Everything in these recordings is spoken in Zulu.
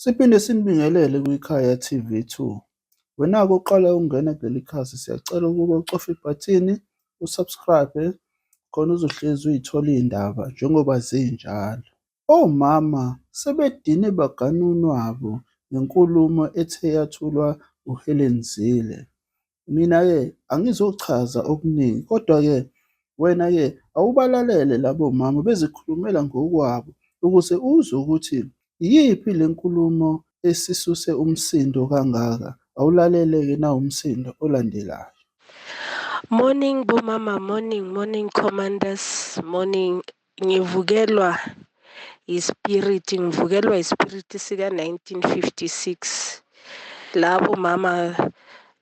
Siphinde sinibingelele kwiKhaya TV2. Wena-ke uqala ukungena kuleli khasi, siyacela ukuba ucofe ibhathini, usubscribe khona uzohlezi uy'thola iy'ndaba njengoba zinjalo. Omama sebedine baganunwabo ngenkulumo ethe yathulwa uHelen Zille. Mina-ke angizochaza okuningi, kodwa-ke wena-ke awubalalele labo mama bezikhulumela ngokwabo ukuze uzwe ukuthi iyiphi le nkulumo esisuse umsindo kangaka. Awulalele-ke na umsindo olandelayo. Morning bomama, morning commanders, morning. Ngivukelwa ispirit sika 1956. Labo mama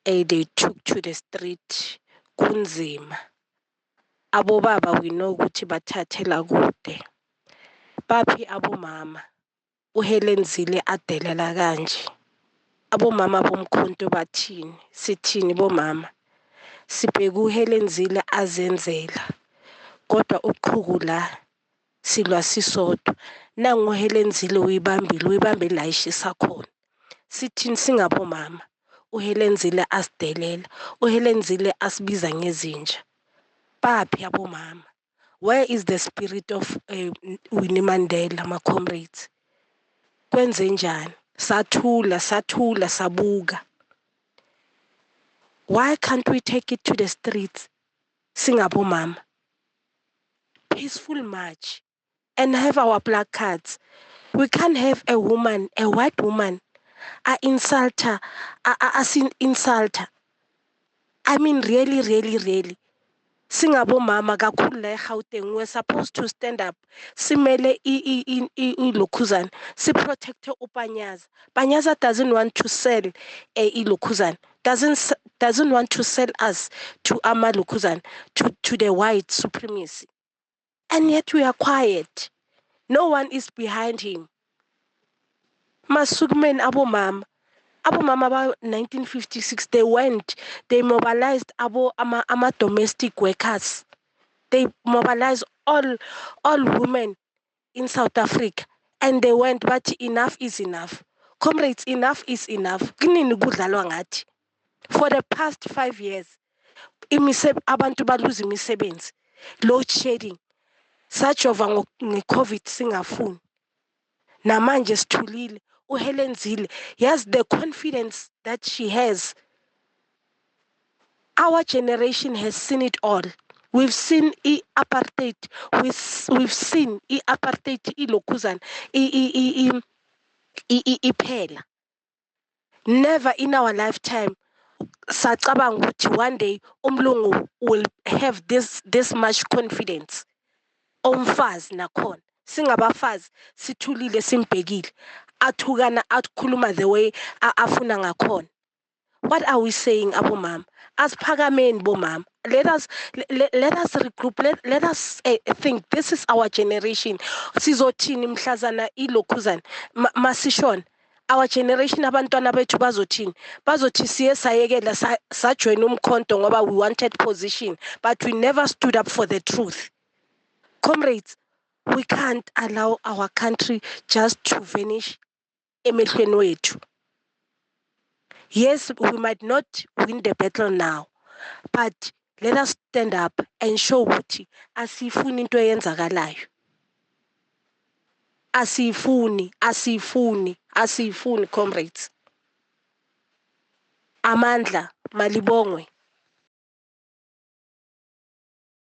they took to the street kunzima. Abobaba we know ukuthi bathathela kude. Baphi abomama uHelen Zille adelela kanje. Abomama bomkhonto bathini? Sithini bomama? Sibheka uHelen Zille azenzela. Kodwa uqhuku la silwa sisodwa. Nangu uHelen Zille uyibambe la ishisa khona. Sithini singabomama? uHelen Zille asidelela. uHelen Zille asibiza ngezinja. Baphi abomama? Where is the spirit of Winnie Mandela, my comrades? Kwenze njani? Sathula sabuka. Why can't we take it to the streets? Singabomama. Peaceful march and have our placards. We can't have a white woman, a insulter. I mean, really. Singabomama kakhulu la eGauteng, we're supposed to stand up. Simele ilokhuzana. Siprotecte uPanyaza. Panyaza doesn't want to sell ilokhuzana. Doesn't want to sell us to Amalukhuzana, to the white supremacy. And yet we are quiet. No one is behind him. Masukmen abomama ba 1956, they mobilized ama domestic workers. They mobilized all women in South Africa, and they went, but enough is enough. Comrades, enough is enough. For the past 5 years, abantu baluza imisebenzi, load shedding, such over nge-COVID singafuni. Namanje sithulile. uHelen Zille, yes, the confidence that she has. Our generation has seen it all. We've seen apartheid. We've seen apartheid ilokhuzana iphela. Never in our lifetime sacabanga ukuthi one day umlungu will have this much confidence. Omfazi nakhona singabafazi sithulile simbhekile athukana akhuluma the way afuna ngakhona. What are we saying abomama? Asiphakameni bomama. Let us regroup. Let us think this is our generation. Sizothini mhlazana ilokhuzana masishona. Our generation abantwana bethu bazothi siye sayekela sajoin umkhonto ngoba we wanted position, but we never stood up for the truth. Comrades, we can't allow our country just to vanish emehlweni wethu. Yes, we might not win the battle now, but let us stand up and show ukuthi asifuni into eyenzakalayo. Asifuni comrades. Amandla malibongwe.